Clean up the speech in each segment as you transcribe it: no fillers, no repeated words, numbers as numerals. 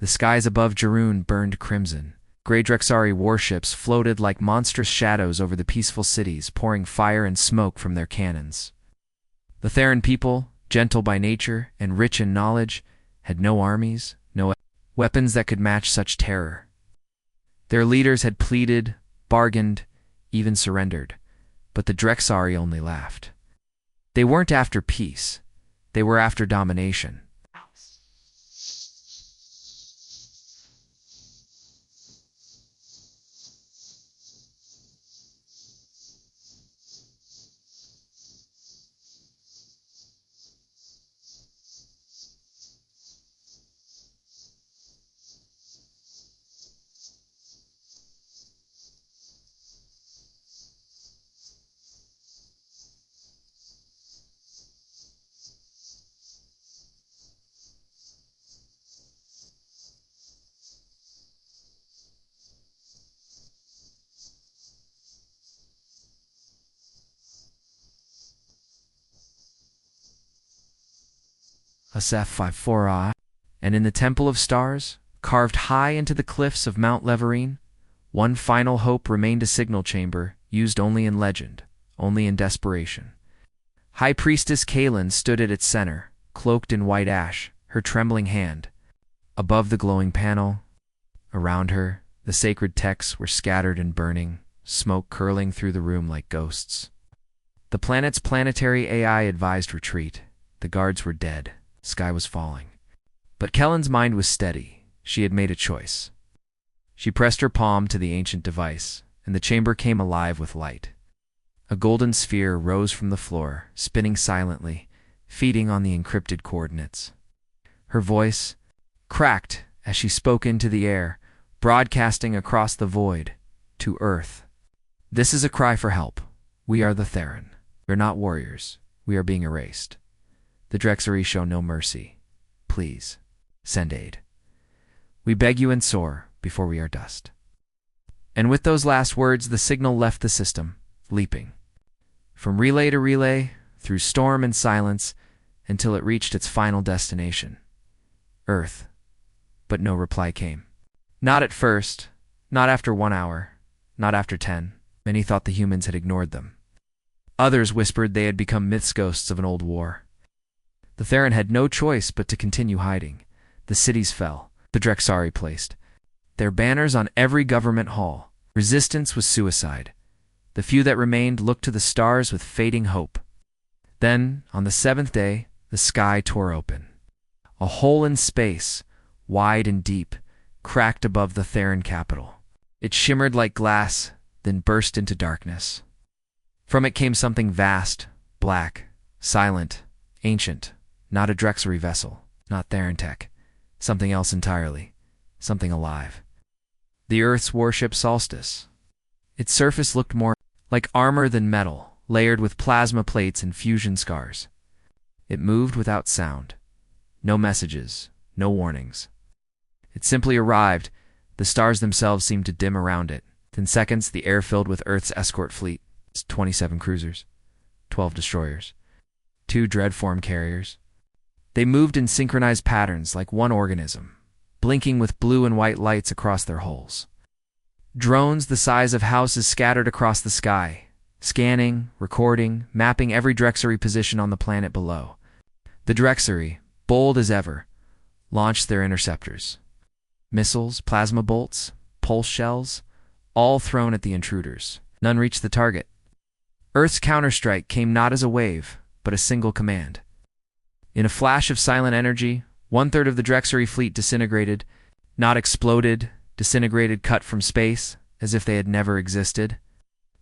The skies above Jarun burned crimson. Grey Drexari warships floated like monstrous shadows over the peaceful cities, pouring fire and smoke from their cannons. The Theran people, gentle by nature and rich in knowledge, had no armies, no weapons that could match such terror. Their leaders had pleaded, bargained, even surrendered, but the Drexari only laughed. They weren't after peace, they were after domination. HFY and in the Temple of Stars, carved high into the cliffs of Mount Leverine, one final hope remained, a signal chamber used only in legend, only in desperation. High Priestess Kaelin stood at its center, cloaked in white ash, her trembling hand. Above the glowing panel, around her, the sacred texts were scattered and burning, smoke curling through the room like ghosts. The planet's planetary AI advised retreat. The guards were dead. Sky was falling. But Kellen's mind was steady. She had made a choice. She pressed her palm to the ancient device, and the chamber came alive with light. A golden sphere rose from the floor, spinning silently, feeding on the encrypted coordinates. Her voice cracked as she spoke into the air, broadcasting across the void, to Earth. This is a cry for help. We are the Theran. We're not warriors. We are being erased. The Drexari show no mercy. Please, send aid. We beg you and soar before we are dust. And with those last words, the signal left the system, leaping. From relay to relay, through storm and silence, until it reached its final destination. Earth. But no reply came. Not at first, not after 1 hour, not after 10. Many thought the humans had ignored them. Others whispered they had become myths, ghosts of an old war. The Theran had no choice but to continue hiding. The cities fell, the Drexari placed their banners on every government hall. Resistance was suicide. The few that remained looked to the stars with fading hope. Then, on the 7th day, the sky tore open. A hole in space, wide and deep, cracked above the Theran capital. It shimmered like glass, then burst into darkness. From it came something vast, black, silent, ancient. Not a Drexari vessel, not Theran tech. Something else entirely. Something alive. The Earth's warship Solstice. Its surface looked more like armor than metal, layered with plasma plates and fusion scars. It moved without sound. No messages, no warnings. It simply arrived. The stars themselves seemed to dim around it. In seconds, the air filled with Earth's escort fleet. 27 cruisers, 12 destroyers, 2 dreadform carriers. They moved in synchronized patterns like one organism, blinking with blue and white lights across their hulls. Drones the size of houses scattered across the sky, scanning, recording, mapping every Drexari position on the planet below. The Drexari, bold as ever, launched their interceptors. Missiles, plasma bolts, pulse shells, all thrown at the intruders. None reached the target. Earth's counterstrike came not as a wave, but a single command. In a flash of silent energy, 1/3 of the Drexari fleet disintegrated, not exploded, disintegrated, cut from space, as if they had never existed.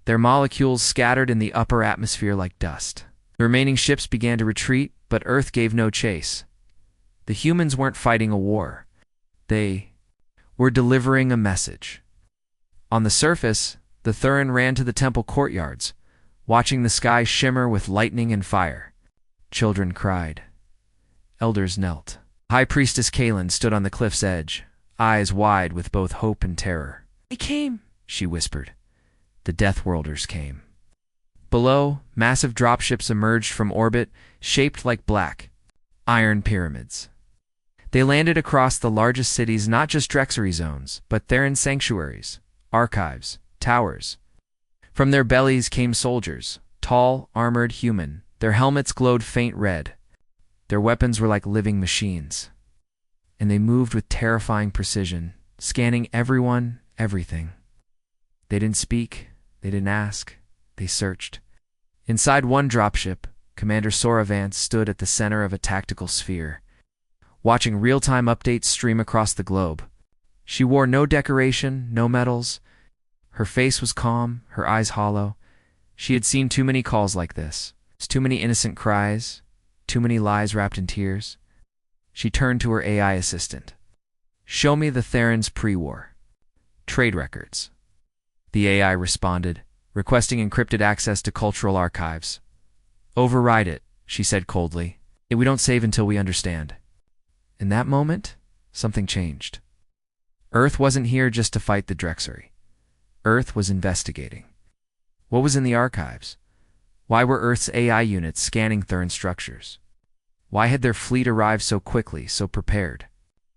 Their molecules scattered in the upper atmosphere like dust. The remaining ships began to retreat, but Earth gave no chase. The humans weren't fighting a war. They were delivering a message. On the surface, the Theran ran to the temple courtyards, watching the sky shimmer with lightning and fire. Children cried. Elders knelt. High Priestess Kaelin stood on the cliff's edge, eyes wide with both hope and terror. "They came," she whispered. The Deathworlders came. Below, massive dropships emerged from orbit, shaped like black, iron pyramids. They landed across the largest cities, not just Drexery zones, but Theron sanctuaries, archives, towers. From their bellies came soldiers, tall, armored, human. Their helmets glowed faint red. Their weapons were like living machines. And they moved with terrifying precision, scanning everyone, everything. They didn't speak, they didn't ask, they searched. Inside one dropship, Commander Sora Vance stood at the center of a tactical sphere, watching real-time updates stream across the globe. She wore no decoration, no medals. Her face was calm, her eyes hollow. She had seen too many calls like this, too many innocent cries, too many lies wrapped in tears. She turned to her AI assistant. "Show me the Theron's pre-war trade records." The AI responded, requesting encrypted access to cultural archives. "Override it," she said coldly. "We don't save until we understand." In that moment, something changed. Earth wasn't here just to fight the Drexery. Earth was investigating. What was in the archives? Why were Earth's AI units scanning Theron structures? Why had their fleet arrived so quickly, so prepared?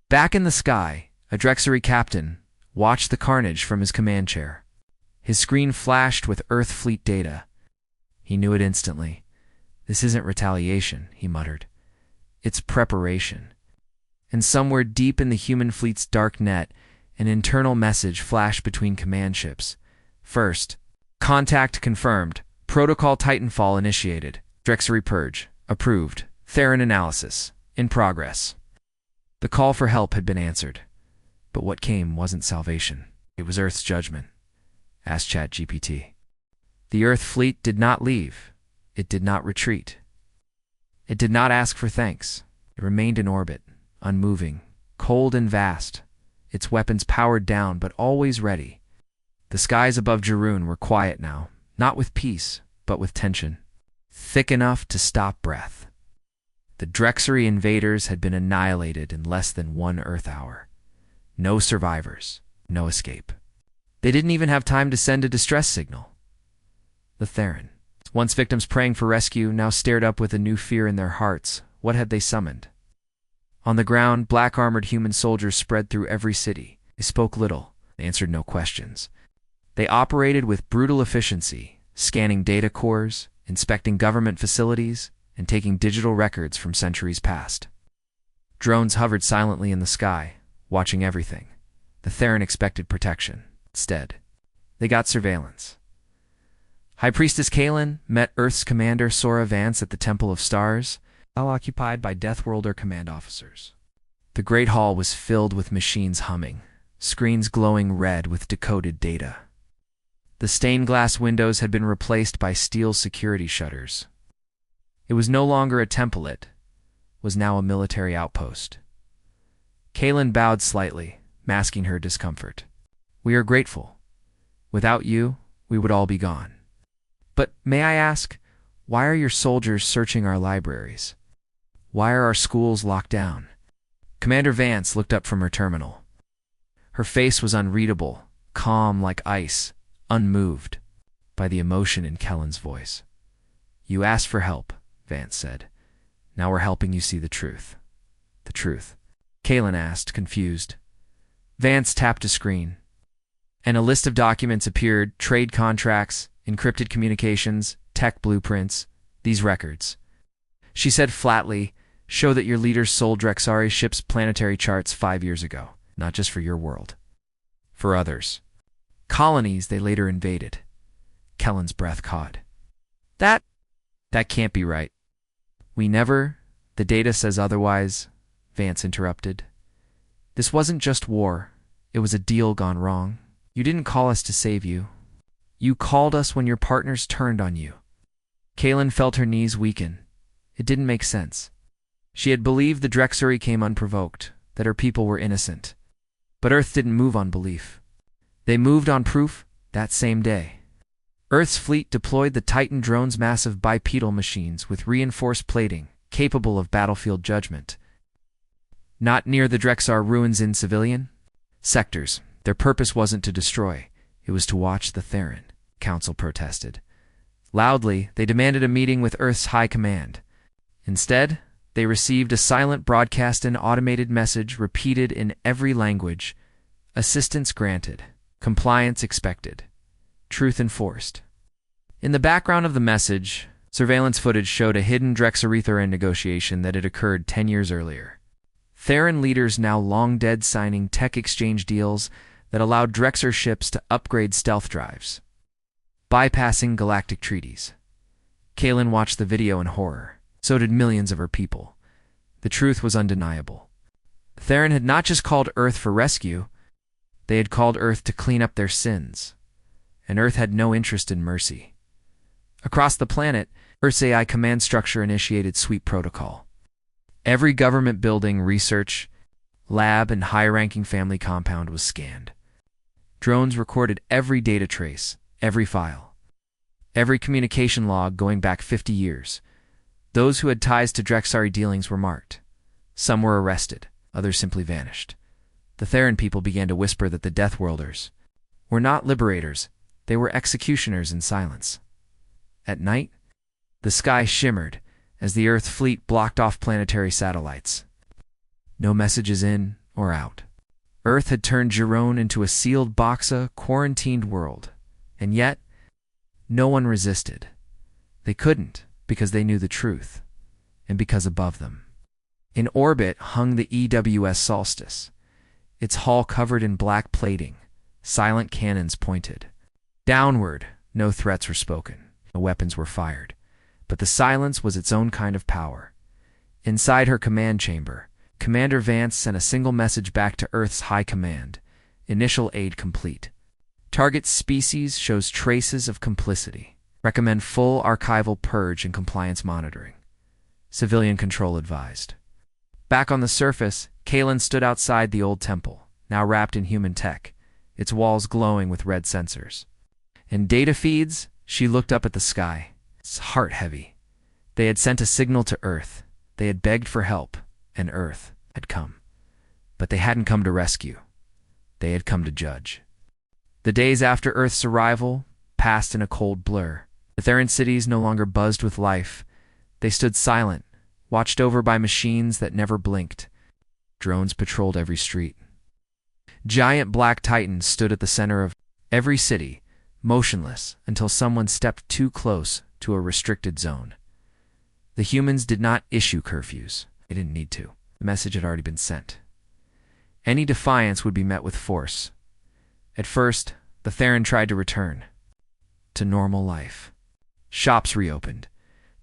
Back in the sky, a Drexery captain watched the carnage from his command chair. His screen flashed with Earth fleet data. He knew it instantly. "This isn't retaliation," he muttered. "It's preparation." And somewhere deep in the human fleet's dark net, an internal message flashed between command ships. First, contact confirmed. Protocol Titanfall initiated. Drexery purge approved. Theron analysis in progress. The call for help had been answered. But what came wasn't salvation. It was Earth's judgment. Ask ChatGPT. The Earth fleet did not leave. It did not retreat. It did not ask for thanks. It remained in orbit, unmoving, cold and vast, its weapons powered down but always ready. The skies above Jarun were quiet now, not with peace, but with tension, thick enough to stop breath. The Drexery invaders had been annihilated in less than 1 Earth hour. No survivors, no escape. They didn't even have time to send a distress signal. The Theron, once victims praying for rescue, now stared up with a new fear in their hearts. What had they summoned? On the ground, black-armored human soldiers spread through every city. They spoke little. They answered no questions. They operated with brutal efficiency, scanning data cores, inspecting government facilities, and taking digital records from centuries past. Drones hovered silently in the sky, watching everything. The Theron expected protection. Instead, they got surveillance. High Priestess Kaylin met Earth's commander Sora Vance at the Temple of Stars, now occupied by Deathworlder command officers. The Great Hall was filled with machines humming, screens glowing red with decoded data. The stained glass windows had been replaced by steel security shutters. It was no longer a temple, it was now a military outpost. Kaylin bowed slightly, masking her discomfort. "We are grateful. Without you, we would all be gone. But may I ask, why are your soldiers searching our libraries? Why are our schools locked down?" Commander Vance looked up from her terminal. Her face was unreadable, calm like ice, unmoved by the emotion in Kellen's voice. "You asked for help," Vance said. "Now we're helping you see the truth." "The truth?" Kaylin asked, confused. Vance tapped a screen, and a list of documents appeared: trade contracts, encrypted communications, tech blueprints, these records. She said flatly, "Show that your leaders sold Drexari ships planetary charts 5 years ago, not just for your world. For others. Colonies they later invaded." Kellen's breath caught. That can't be right." "We never, the data says otherwise," Vance interrupted. "This wasn't just war. It was a deal gone wrong. You didn't call us to save you. You called us when your partners turned on you." Kaylin felt her knees weaken. It didn't make sense. She had believed the Drexery came unprovoked, that her people were innocent. But Earth didn't move on belief. They moved on proof that same day. Earth's fleet deployed the Titan drone's massive bipedal machines with reinforced plating, capable of battlefield judgment. Not near the Drexar ruins in civilian sectors. Their purpose wasn't to destroy. It was to watch the Theron, Council protested. Loudly, they demanded a meeting with Earth's high command. Instead, They received a silent broadcast and automated message repeated in every language. Assistance granted. Compliance expected. Truth enforced. In the background of the message, surveillance footage showed a hidden Drexaretharan negotiation that had occurred 10 years earlier. Theran leaders now long dead signing tech exchange deals that allowed Drexar ships to upgrade stealth drives, bypassing galactic treaties. Kaylin watched the video in horror. So did millions of her people. The truth was undeniable. Theran had not just called Earth for rescue, they had called Earth to clean up their sins. And Earth had no interest in mercy. Across the planet, Earth's AI command structure initiated sweep protocol. Every government building, research, lab, and high-ranking family compound was scanned. Drones recorded every data trace, every file, every communication log going back 50 years. Those who had ties to Drexari dealings were marked. Some were arrested, others simply vanished. The Theran people began to whisper that the Deathworlders were not liberators, they were executioners in silence. At night, the sky shimmered as the Earth fleet blocked off planetary satellites. No messages in or out. Earth had turned Giron into a sealed boxa, quarantined world. And yet, no one resisted. They couldn't, because they knew the truth, and because above them, in orbit, hung the EWS Solstice, its hull covered in black plating, silent cannons pointed. Downward, no threats were spoken, no weapons were fired, but the silence was its own kind of power. Inside her command chamber, Commander Vance sent a single message back to Earth's High Command. Initial aid complete. Target species shows traces of complicity. Recommend full archival purge and compliance monitoring. Civilian control advised. Back on the surface, Kaylin stood outside the old temple, now wrapped in human tech, its walls glowing with red sensors. In data feeds, she looked up at the sky, its heart heavy. They had sent a signal to Earth. They had begged for help, and Earth had come. But they hadn't come to rescue. They had come to judge. The days after Earth's arrival passed in a cold blur. The Theran cities no longer buzzed with life. They stood silent, watched over by machines that never blinked. Drones patrolled every street. Giant black titans stood at the center of every city, motionless until someone stepped too close to a restricted zone. The humans did not issue curfews. They didn't need to. The message had already been sent. Any defiance would be met with force. At first, the Theran tried to return to normal life. Shops reopened.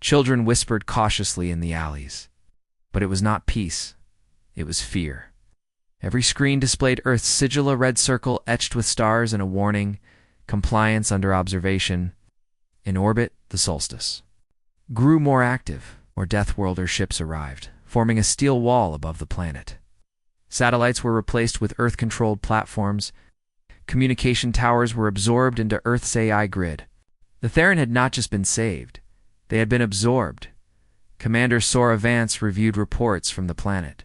Children whispered cautiously in the alleys. But it was not peace. It was fear. Every screen displayed Earth's sigil, a red circle etched with stars and a warning, compliance under observation. In orbit, the solstice grew more active. More Deathworlder ships arrived, forming a steel wall above the planet. Satellites were replaced with Earth-controlled platforms. Communication towers were absorbed into Earth's AI grid. The Theran had not just been saved, they had been absorbed. Commander Sora Vance reviewed reports from the planet.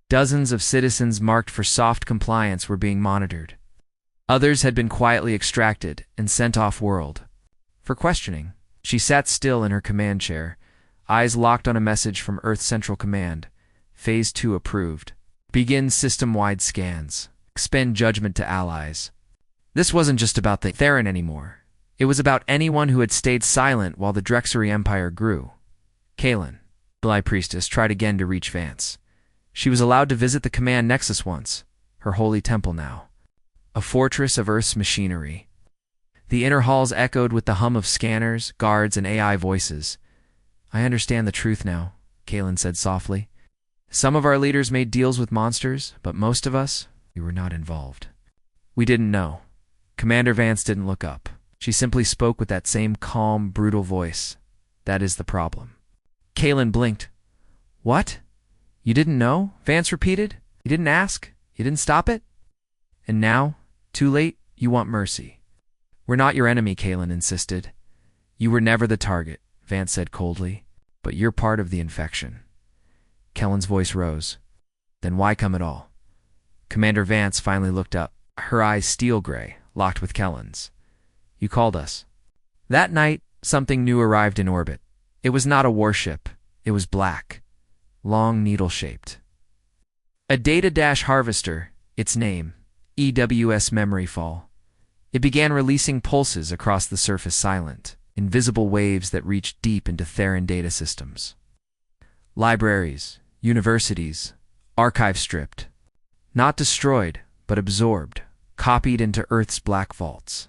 Dozens of citizens marked for soft compliance were being monitored. Others had been quietly extracted and sent off-world. For questioning, she sat still in her command chair, eyes locked on a message from Earth Central Command. Phase 2 approved. Begin system-wide scans. Expend judgment to allies. This wasn't just about the Theran anymore. It was about anyone who had stayed silent while the Drexari Empire grew. Kaylin, the High Priestess, tried again to reach Vance. She was allowed to visit the command nexus once, her holy temple now. A fortress of Earth's machinery. The inner halls echoed with the hum of scanners, guards, and AI voices. I understand the truth now, Kaylin said softly. Some of our leaders made deals with monsters, but most of us, we were not involved. We didn't know. Commander Vance didn't look up. She simply spoke with that same calm, brutal voice. That is the problem. Kaylin blinked. What? You didn't know? Vance repeated. You didn't ask? You didn't stop it? And now, too late, you want mercy. We're not your enemy, Kaylin insisted. You were never the target, Vance said coldly, but you're part of the infection. Kellen's voice rose. Then why come at all? Commander Vance finally looked up, her eyes steel gray, locked with Kellen's. You called us. That night, something new arrived in orbit. It was not a warship. It was black. long needle-shaped. A data harvester, its name, EWS memory fall. It began releasing pulses across the surface, silent, invisible waves that reached deep into Theran data systems. Libraries, universities, archives stripped. Not destroyed, but absorbed, copied into Earth's black vaults.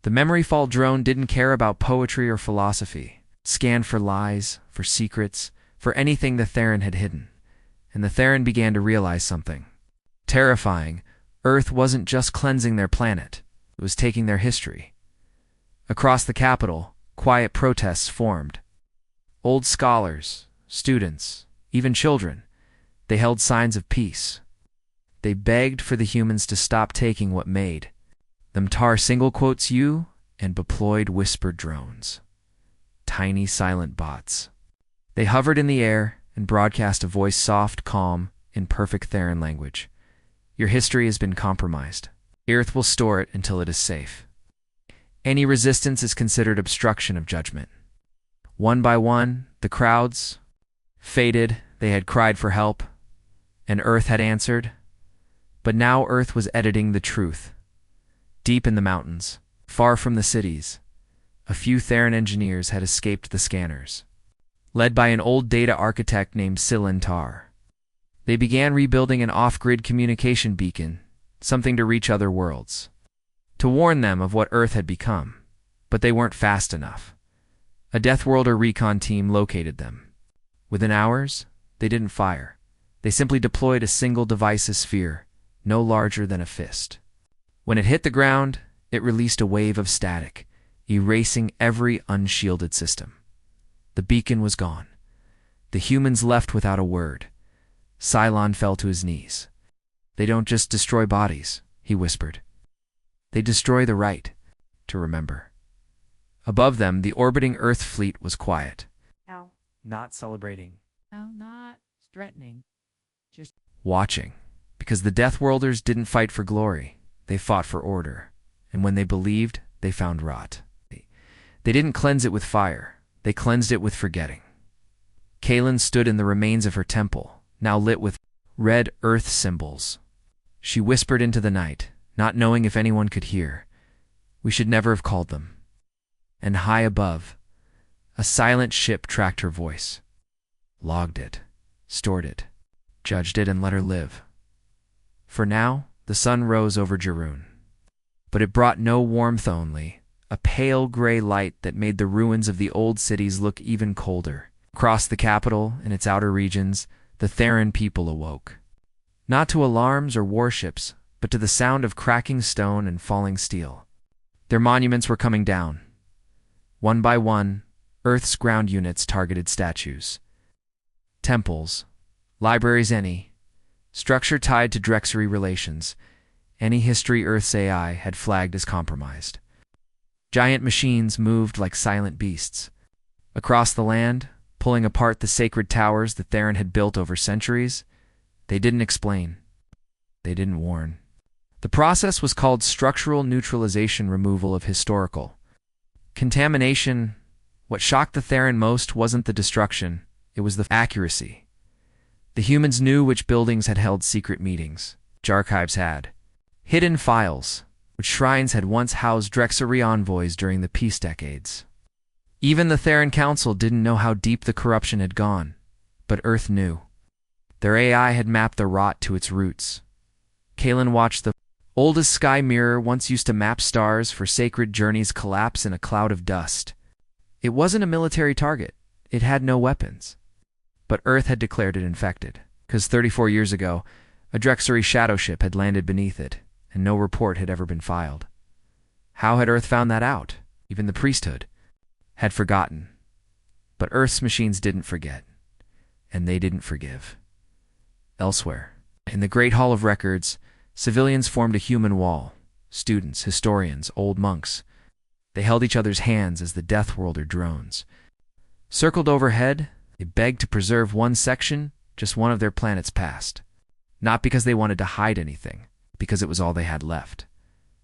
The memory fall drone didn't care about poetry or philosophy. It scanned for lies, for secrets, for anything the Theran had hidden. And the Theran began to realize something. Terrifying, Earth wasn't just cleansing their planet, it was taking their history. Across the capital, quiet protests formed. Old scholars, students, even children, they held signs of peace. They begged for the humans to stop taking what made them tar single quotes you and deployed whispered drones. Tiny silent bots. They hovered in the air and broadcast a voice soft, calm, in perfect Theran language. Your history has been compromised. Earth will store it until it is safe. Any resistance is considered obstruction of judgment. One by one, the crowds faded. They had cried for help, and Earth had answered. But now Earth was editing the truth. Deep in the mountains, far from the cities, a few Theran engineers had escaped the scanners. Led by an old data architect named Silentar, they began rebuilding an off-grid communication beacon, something to reach other worlds, to warn them of what Earth had become. But they weren't fast enough. A Deathworlder recon team located them. Within hours, they didn't fire. They simply deployed a single divisive sphere, no larger than a fist. When it hit the ground, it released a wave of static, erasing every unshielded system. The beacon was gone. The humans left without a word. Cylon fell to his knees. They don't just destroy bodies, he whispered. They destroy the right to remember. Above them, the orbiting Earth fleet was quiet. No. Not celebrating. No, not threatening. Just Watching. Because the Deathworlders didn't fight for glory. They fought for order. And when they believed, they found rot. They didn't cleanse it with fire. They cleansed it with forgetting. Kaylin stood in the remains of her temple, now lit with red Earth symbols. She whispered into the night, not knowing if anyone could hear. We should never have called them. And high above, a silent ship tracked her voice. Logged it, stored it, judged it, and let her live. For now, the sun rose over Jarun. But it brought no warmth, only a pale gray light that made the ruins of the old cities look even colder. Across the capital and its outer regions, the Theran people awoke. Not to alarms or warships, but to the sound of cracking stone and falling steel. Their monuments were coming down. One by one, Earth's ground units targeted statues. Temples, libraries, any structure tied to Drexery relations, any history Earth's AI had flagged as compromised. Giant machines moved like silent beasts. Across the land, pulling apart the sacred towers that Theran had built over centuries, they didn't explain. They didn't warn. The process was called structural neutralization, removal of historical contamination. What shocked the Theran most wasn't the destruction, it was the accuracy. The humans knew which buildings had held secret meetings, which archives had hidden files, which shrines had once housed Drexery envoys during the peace decades. Even the Theran Council didn't know how deep the corruption had gone, but Earth knew. Their AI had mapped the rot to its roots. Kaylin watched the oldest sky mirror once used to map stars for sacred journeys collapse in a cloud of dust. It wasn't a military target. It had no weapons. But Earth had declared it infected, because 34 years ago, a Drexery shadow ship had landed beneath it, and no report had ever been filed. How had Earth found that out? Even the priesthood had forgotten. But Earth's machines didn't forget, and they didn't forgive. Elsewhere, in the Great Hall of Records, civilians formed a human wall. Students, historians, old monks. They held each other's hands as the Deathworlder drones circled overhead. They begged to preserve one section, just one of their planet's past. Not because they wanted to hide anything, because it was all they had left.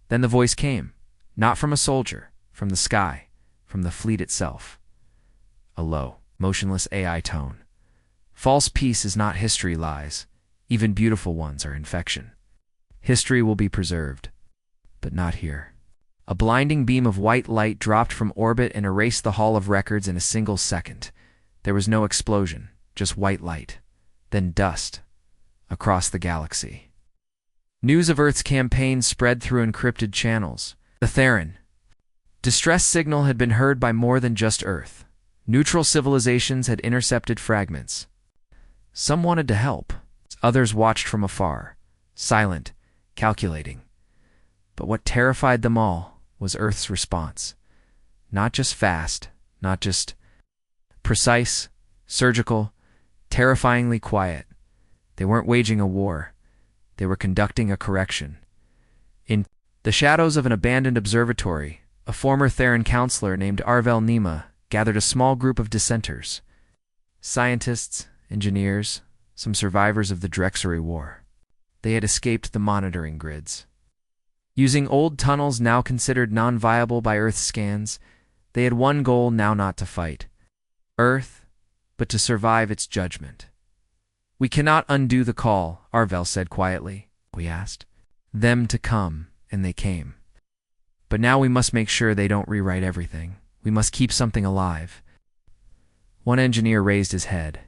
Then the voice came, not from a soldier, from the sky, from the fleet itself. A low, motionless AI tone, False peace is not history lies. Even beautiful ones are infection. History will be preserved, but not here. A blinding beam of white light dropped from orbit and erased the Hall of Records in a single second. There was no explosion, just white light. Then dust. Across the galaxy. News of Earth's campaign spread through encrypted channels. The Theron. Distress signal had been heard by more than just Earth. Neutral civilizations had intercepted fragments. Some wanted to help. Others watched from afar, silent, calculating. But what terrified them all was Earth's response. Not just fast, not just precise, surgical, terrifyingly quiet. They weren't waging a war. They were conducting a correction. In the shadows of an abandoned observatory, a former Theron counselor named Arvel Nima gathered a small group of dissenters. Scientists, engineers, some survivors of the Drexery War. They had escaped the monitoring grids. Using old tunnels now considered non-viable by Earth scans, they had one goal now: not to fight Earth, but to survive its judgment. "We cannot undo the call," Arvel said quietly. We asked them to come, and they came. "But now we must make sure they don't rewrite everything. We must keep something alive." One engineer raised his head.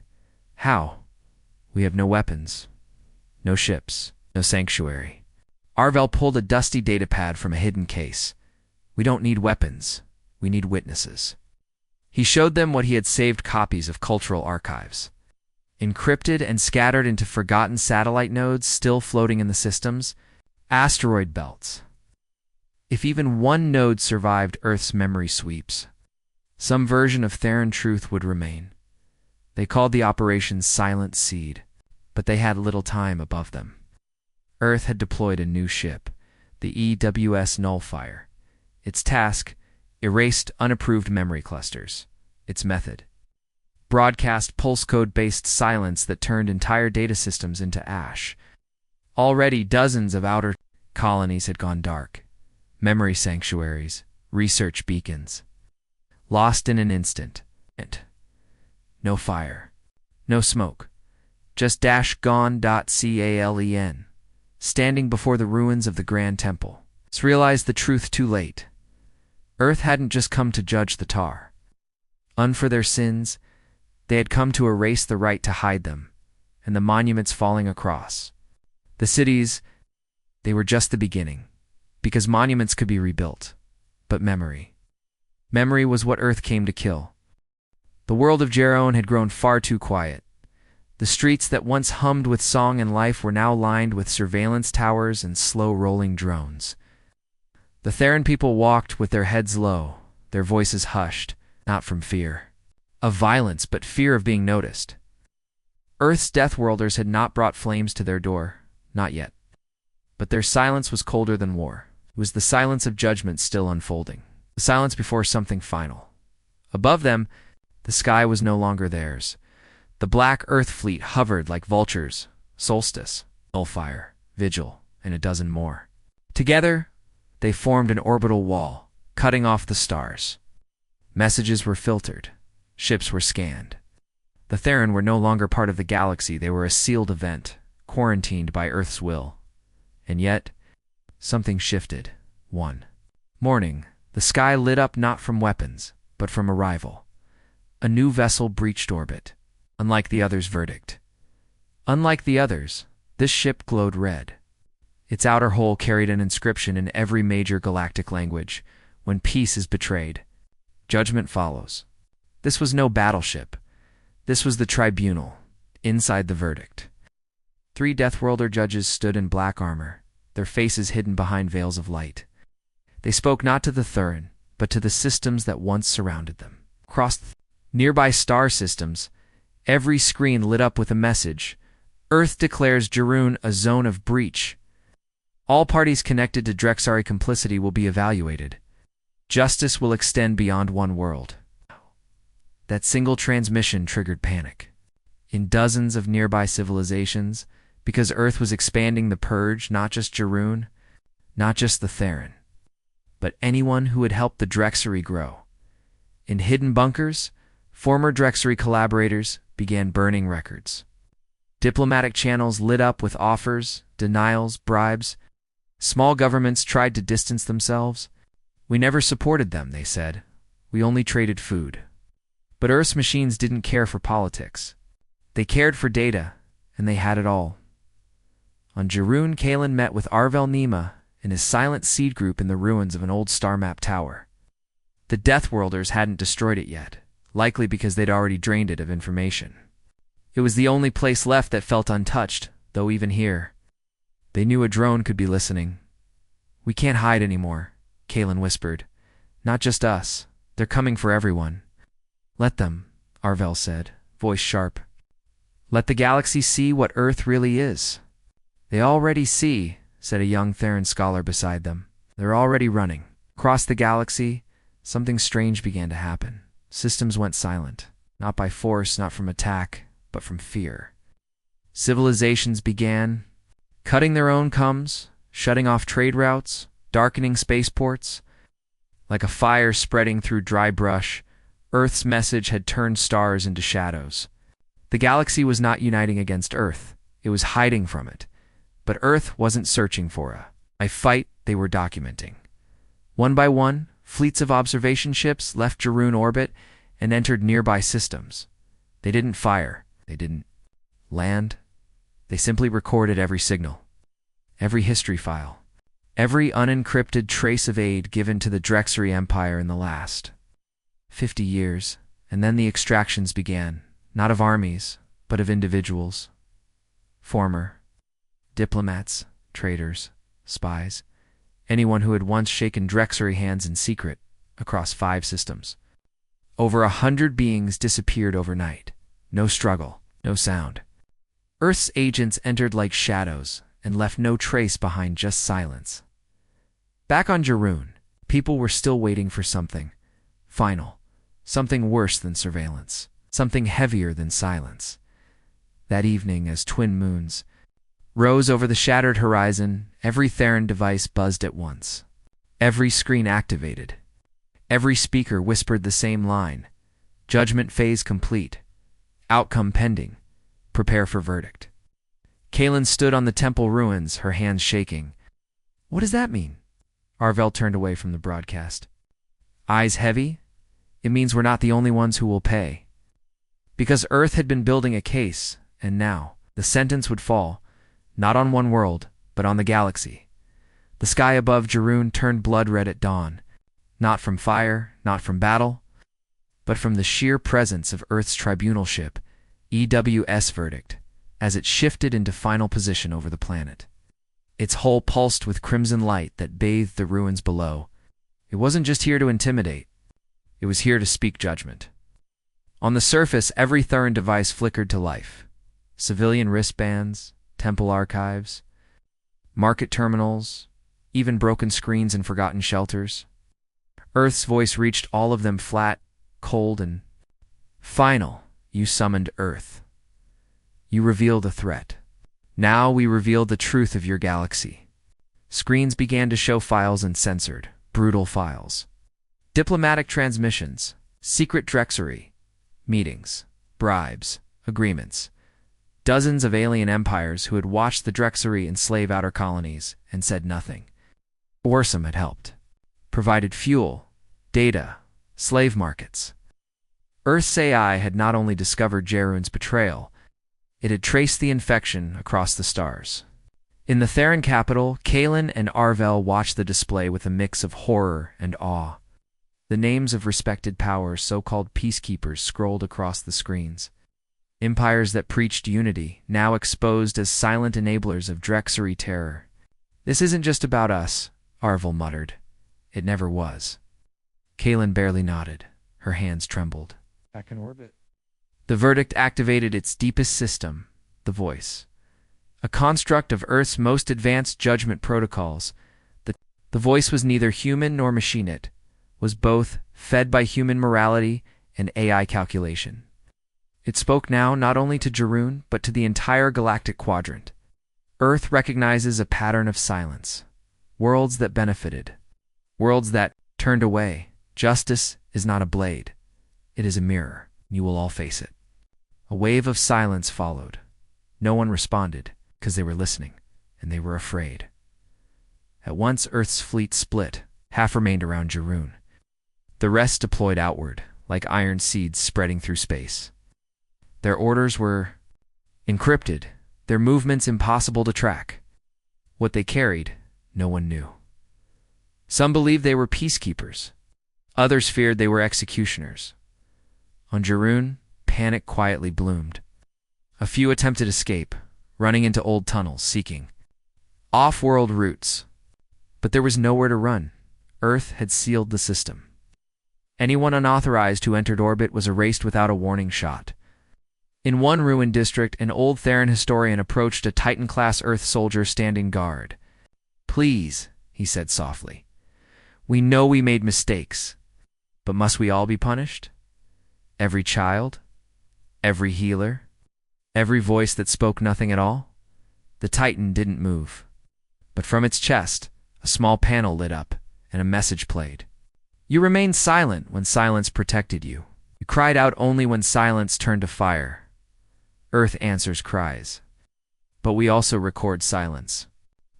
"How? We have no weapons, no ships, no sanctuary." Arvel pulled a dusty datapad from a hidden case. "We don't need weapons. We need witnesses." He showed them what he had saved copies of cultural archives. Encrypted and scattered into forgotten satellite nodes still floating in the systems, asteroid belts. If even one node survived Earth's memory sweeps, some version of Theron truth would remain. They called the operation Silent Seed, but they had little time above them. Earth had deployed a new ship, the EWS Nullfire. Its task: erased unapproved memory clusters. Its method: broadcast pulse code-based silence that turned entire data systems into ash. Already dozens of outer colonies had gone dark. Memory sanctuaries, research beacons. Lost in an instant. No fire. No smoke. Just -gone.calen. Standing before the ruins of the Grand Temple. Realized the truth too late. Earth hadn't just come to judge the tar. For their sins, they had come to erase the right to hide them, and the monuments falling across. The cities, they were just the beginning, because monuments could be rebuilt. But memory was what Earth came to kill. The world of Jeroen had grown far too quiet. The streets that once hummed with song and life were now lined with surveillance towers and slow-rolling drones. The Theron people walked with their heads low, their voices hushed, not from fear of violence, but fear of being noticed. Earth's Deathworlders had not brought flames to their door, not yet. But their silence was colder than war. It was the silence of judgment still unfolding, the silence before something final. Above them, the sky was no longer theirs. The black Earth fleet hovered like vultures: Solstice, Nullfire, Vigil, and a dozen more. Together, they formed an orbital wall, cutting off the stars. Messages were filtered. Ships were scanned. The Theron were no longer part of the galaxy. They were a sealed event, quarantined by Earth's will. And yet, something shifted. One morning, the sky lit up not from weapons, but from arrival. A new vessel breached orbit. Unlike the others' verdict. Unlike the others, this ship glowed red. Its outer hull carried an inscription in every major galactic language: "When peace is betrayed, judgment follows." This was no battleship. This was the tribunal, inside the verdict. 3 Deathworlder judges stood in black armor, their faces hidden behind veils of light. They spoke not to the Theron, but to the systems that once surrounded them. Across nearby star systems, every screen lit up with a message: "Earth declares Jeroen a zone of breach. All parties connected to Drexari complicity will be evaluated. Justice will extend beyond one world." That single transmission triggered panic in dozens of nearby civilizations, because Earth was expanding the purge, not just Jeroen, not just the Theron, but anyone who had helped the Drexery grow. In hidden bunkers, Former Drexery collaborators began burning records. Diplomatic channels lit up with offers, denials, bribes. Small governments tried to distance themselves. We never supported them, they said. We only traded food. But Earth's machines didn't care for politics. They cared for data, and they had it all. On Jarun, Kalen met with Arvel Nima and his silent seed group in the ruins of an old star map tower. The Deathworlders hadn't destroyed it yet, likely because they'd already drained it of information. It was the only place left that felt untouched, though even here, they knew a drone could be listening. We can't hide anymore, Kalen whispered. Not just us. They're coming for everyone. Let them, Arvel said, voice sharp. Let the galaxy see what Earth really is. They already see, said a young Theran scholar beside them. They're already running. Across the galaxy, something strange began to happen. Systems went silent, not by force, not from attack, but from fear. Civilizations began cutting their own comms, shutting off trade routes, darkening spaceports. Like a fire spreading through dry brush, Earth's message had turned stars into shadows. The galaxy was not uniting against Earth. It was hiding from it. But Earth wasn't searching for a fight, they were documenting. One by one, fleets of observation ships left Jarun orbit and entered nearby systems. They didn't fire. They didn't land. They simply recorded every signal, every history file, every unencrypted trace of aid given to the Drexery Empire in the last 50 years. And then the extractions began, not of armies, but of individuals. Former diplomats, traitors, spies, anyone who had once shaken Drexery hands in secret across 5 systems. Over 100 beings disappeared overnight. No struggle, no sound. Earth's agents entered like shadows and left no trace behind, just silence. Back on Jarun, people were still waiting for something final, something worse than surveillance, something heavier than silence. That evening, as twin moons rose over the shattered horizon, every Theran device buzzed at once. Every screen activated. Every speaker whispered the same line. Judgment phase complete. Outcome pending. Prepare for verdict. Kalen stood on the temple ruins, her hands shaking. What does that mean? Arvel turned away from the broadcast. Eyes heavy? It means we're not the only ones who will pay. Because Earth had been building a case, and now the sentence would fall, not on one world, but on the galaxy. The sky above Jarun turned blood red at dawn, not from fire, not from battle, but from the sheer presence of Earth's tribunal ship, EWS verdict, as it shifted into final position over the planet. Its hull pulsed with crimson light that bathed the ruins below. It wasn't just here to intimidate. It was here to speak judgment. On the surface, every Theran device flickered to life. Civilian wristbands, temple archives, market terminals, even broken screens and forgotten shelters. Earth's voice reached all of them flat, cold, and final. You summoned Earth. You revealed a threat. Now we reveal the truth of your galaxy. Screens began to show files uncensored, brutal files. Diplomatic transmissions, secret Drexery, meetings, bribes, agreements. Dozens of alien empires who had watched the Drexery enslave outer colonies and said nothing. Orsum had helped. Provided fuel, data, slave markets. Earth's AI had not only discovered Jarun's betrayal, it had traced the infection across the stars. In the Theran capital, Kalen and Arvel watched the display with a mix of horror and awe. The names of respected powers, so-called peacekeepers, scrolled across the screens. Empires that preached unity, now exposed as silent enablers of Drexery terror. This isn't just about us, Arvel muttered. It never was. Kalen barely nodded. Her hands trembled. Back in orbit. The verdict activated its deepest system, the voice. A construct of Earth's most advanced judgment protocols. The voice was neither human nor machine. Was both, fed by human morality and AI calculation. It spoke now not only to Jarun, but to the entire galactic quadrant. Earth recognizes a pattern of silence. Worlds that benefited. Worlds that turned away. Justice is not a blade. It is a mirror. You will all face it. A wave of silence followed. No one responded, because they were listening, and they were afraid. At once Earth's fleet split. Half remained around Jaroon. The rest deployed outward, like iron seeds spreading through space. Their orders were encrypted, their movements impossible to track. What they carried, no one knew. Some believed they were peacekeepers. Others feared they were executioners. On Jaroon, panic quietly bloomed. A few attempted escape, running into old tunnels, seeking off-world routes. But there was nowhere to run. Earth had sealed the system. Anyone unauthorized who entered orbit was erased without a warning shot. In one ruined district, an old Theran historian approached a Titan-class Earth soldier standing guard. "Please," he said softly, "we know we made mistakes, but must we all be punished? Every child? Every healer? Every voice that spoke nothing at all?" The Titan didn't move. But from its chest, a small panel lit up, and a message played. "You remained silent when silence protected you. You cried out only when silence turned to fire. Earth answers cries. But we also record silence."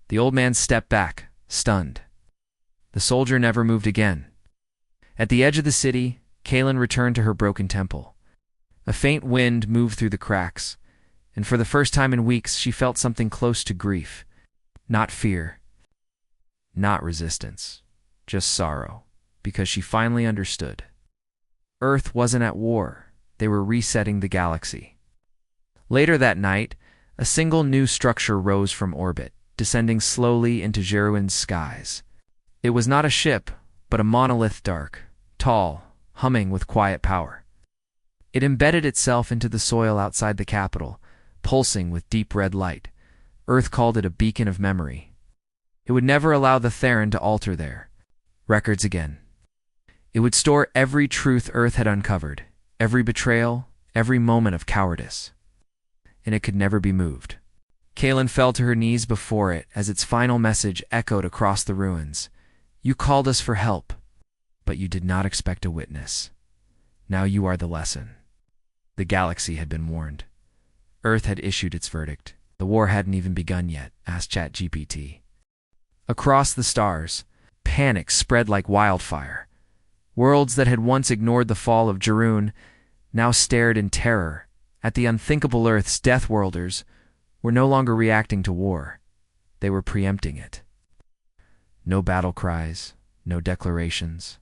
The old man stepped back, stunned. The soldier never moved again. At the edge of the city, Kaelin returned to her broken temple. A faint wind moved through the cracks, and for the first time in weeks she felt something close to grief. Not fear, not resistance, just sorrow, because she finally understood. Earth wasn't at war. They were resetting the galaxy. Later that night, a single new structure rose from orbit, descending slowly into Jeruin's skies. It was not a ship, but a monolith, dark, tall, humming with quiet power. It embedded itself into the soil outside the capital, pulsing with deep red light. Earth called it a beacon of memory. It would never allow the Theran to alter there. Records again. It would store every truth Earth had uncovered, every betrayal, every moment of cowardice. And it could never be moved. Kaelin fell to her knees before it as its final message echoed across the ruins. "You called us for help, but you did not expect a witness. Now you are the lesson." The galaxy had been warned. Earth had issued its verdict. The war hadn't even begun yet, asked ChatGPT. Across the stars, panic spread like wildfire. Worlds that had once ignored the fall of Jaroon now stared in terror at the unthinkable Earth's Deathworlders were no longer reacting to war. They were preempting it. No battle cries, no declarations.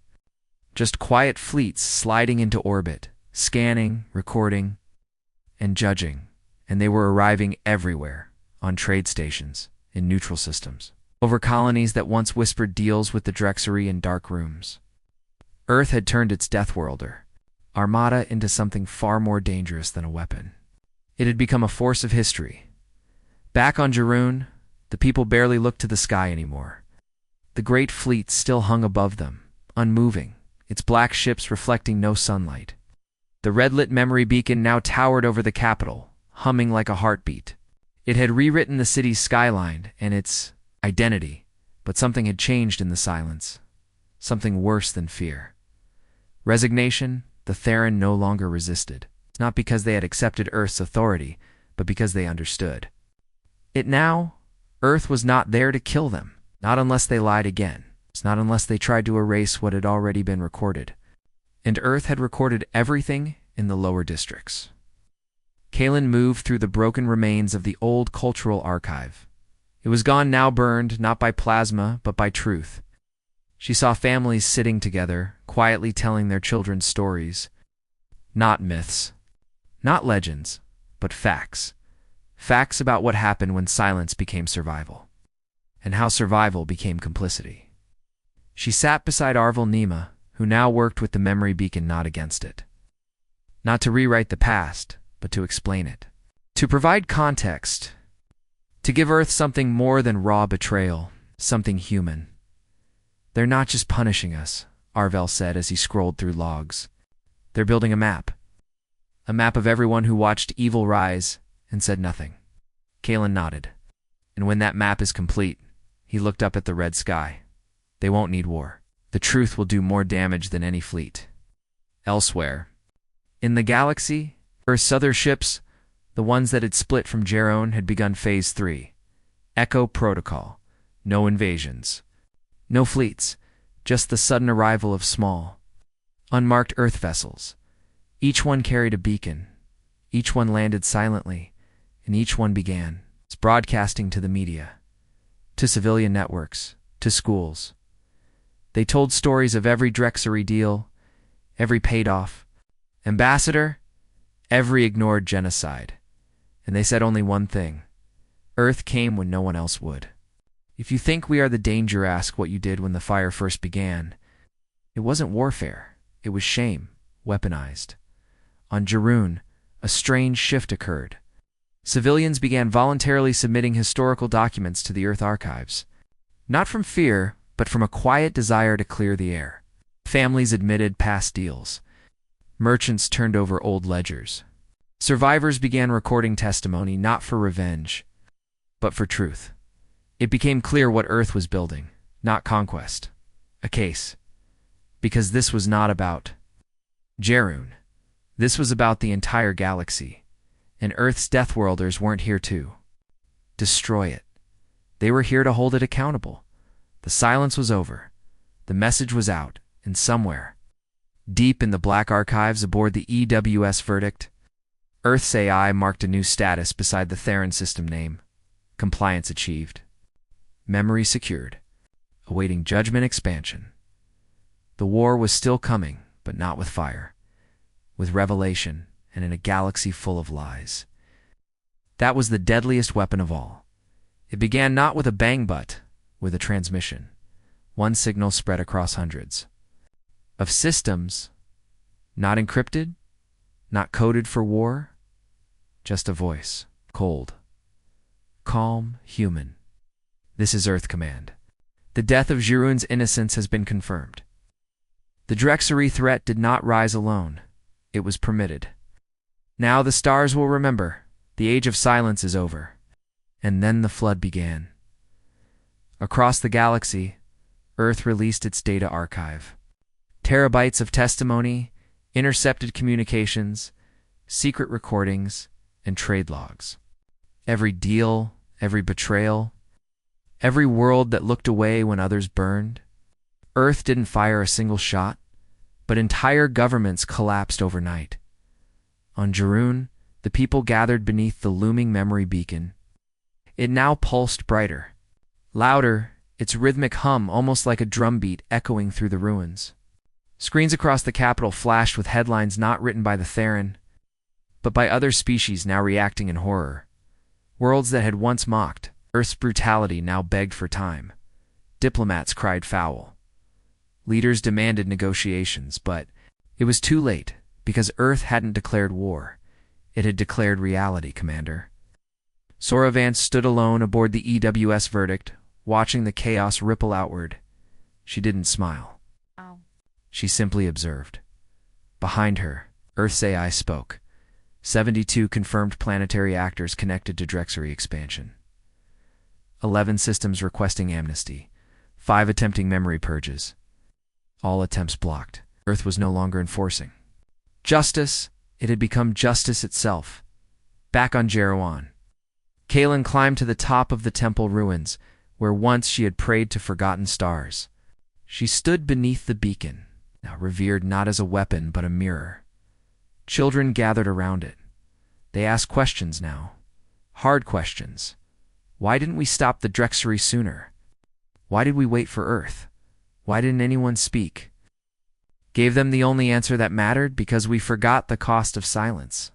Just quiet fleets sliding into orbit, scanning, recording, and judging. And they were arriving everywhere, on trade stations, in neutral systems, over colonies that once whispered deals with the Drexery in dark rooms. Earth had turned its Deathworlder armada into something far more dangerous than a weapon. It had become a force of history. Back on Jaroon, the people barely looked to the sky anymore. The great fleet still hung above them, unmoving, its black ships reflecting no sunlight. The red-lit memory beacon now towered over the capital, humming like a heartbeat. It had rewritten the city's skyline and its identity, but something had changed in the silence. Something worse than fear. Resignation. The Theran no longer resisted, not because they had accepted Earth's authority, but because they understood. Earth was not there to kill them, not unless they lied again, not unless they tried to erase what had already been recorded. And Earth had recorded everything in the lower districts. Kaelin moved through the broken remains of the old cultural archive. It was gone now, burned not by plasma, but by truth. She saw families sitting together, quietly telling their children's stories. Not myths, not legends, but facts. Facts about what happened when silence became survival, and how survival became complicity. She sat beside Arvel Nima, who now worked with the memory beacon, not against it. Not to rewrite the past, but to explain it. To provide context. To give Earth something more than raw betrayal, something human. "They're not just punishing us," Arvel said as he scrolled through logs. "They're building a map. A map of everyone who watched evil rise and said nothing." Kaelin nodded. "And when that map is complete," he looked up at the red sky, "they won't need war. The truth will do more damage than any fleet. Elsewhere, In the galaxy, Earth's other ships, the ones that had split from Jeroen, had begun Phase 3. Echo Protocol. No invasions. No fleets, just the sudden arrival of small, unmarked Earth vessels. Each one carried a beacon. Each one landed silently, and each one began broadcasting to the media, to civilian networks, to schools. They told stories of every Drexery deal, every paid-off ambassador, every ignored genocide. And they said only one thing: Earth came when no one else would. If you think we are the danger, ask what you did when the fire first began. It wasn't warfare. It was shame, weaponized. On Jeroen, a strange shift occurred. Civilians began voluntarily submitting historical documents to the Earth archives. Not from fear, but from a quiet desire to clear the air. Families admitted past deals. Merchants turned over old ledgers. Survivors began recording testimony, not for revenge, but for truth. It became clear what Earth was building, not conquest. A case. Because this was not about Jeroen. This was about the entire galaxy. And Earth's Deathworlders weren't here to destroy it. They were here to hold it accountable. The silence was over. The message was out, and somewhere, deep in the black archives aboard the EWS verdict, Earth's AI marked a new status beside the Theron system name. Compliance achieved. Memory secured. Awaiting judgment expansion. The war was still coming, but not with fire. With revelation, and in a galaxy full of lies. That was the deadliest weapon of all. It began not with a bang but with a transmission. One signal spread across hundreds of systems, not encrypted, not coded for war, just a voice, cold, calm, human. This is Earth Command. The death of Jeroen's innocence has been confirmed. The Drexery threat did not rise alone. It was permitted. Now the stars will remember. The age of silence is over. And then the flood began. Across the galaxy, Earth released its data archive. Terabytes of testimony, intercepted communications, secret recordings, and trade logs. Every deal, every betrayal, every world that looked away when others burned. Earth didn't fire a single shot, but entire governments collapsed overnight. On Jeroen, the people gathered beneath the looming memory beacon. It now pulsed brighter, louder, its rhythmic hum almost like a drumbeat echoing through the ruins. Screens across the capital flashed with headlines not written by the Theron, but by other species now reacting in horror. Worlds that had once mocked Earth's brutality now begged for time. Diplomats cried foul. Leaders demanded negotiations, but it was too late, because Earth hadn't declared war. It had declared reality, Commander. Sora Vance stood alone aboard the EWS verdict, watching the chaos ripple outward. She didn't smile. Oh. She simply observed. Behind her, Earth's AI spoke. 72 confirmed planetary actors connected to Drexery expansion. 11 systems requesting amnesty. 5 attempting memory purges. All attempts blocked. Earth was no longer enforcing justice. It had become justice itself. Back on Jeroen, Kaelin climbed to the top of the temple ruins, where once she had prayed to forgotten stars. She stood beneath the beacon, now revered not as a weapon but a mirror. Children gathered around it. They asked questions now. Hard questions. Why didn't we stop the Drexery sooner? Why did we wait for Earth? Why didn't anyone speak? Gave them the only answer that mattered: because we forgot the cost of silence.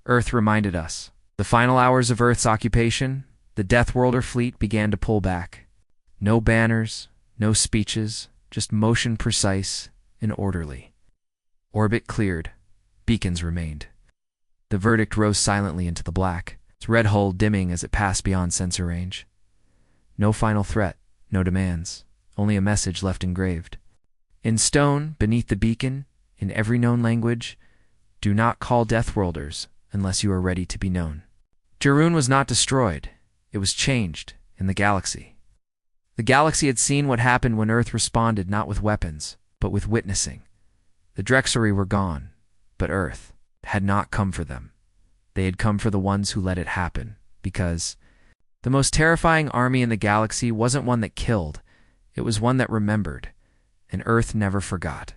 Earth reminded us. The final hours of Earth's occupation, the Deathworlder fleet began to pull back. No banners, no speeches, just motion precise and orderly. Orbit cleared. Beacons remained. The verdict rose silently into the black, its red hull dimming as it passed beyond sensor range. No final threat, no demands, only a message left engraved. In stone, beneath the beacon, in every known language, do not call Deathworlders unless you are ready to be known. Jeroen was not destroyed. It was changed in the galaxy. The galaxy had seen what happened when Earth responded not with weapons, but with witnessing. The Drexery were gone, But Earth had not come for them. They had come for the ones who let it happen, because the most terrifying army in the galaxy wasn't one that killed, it was one that remembered, and Earth never forgot.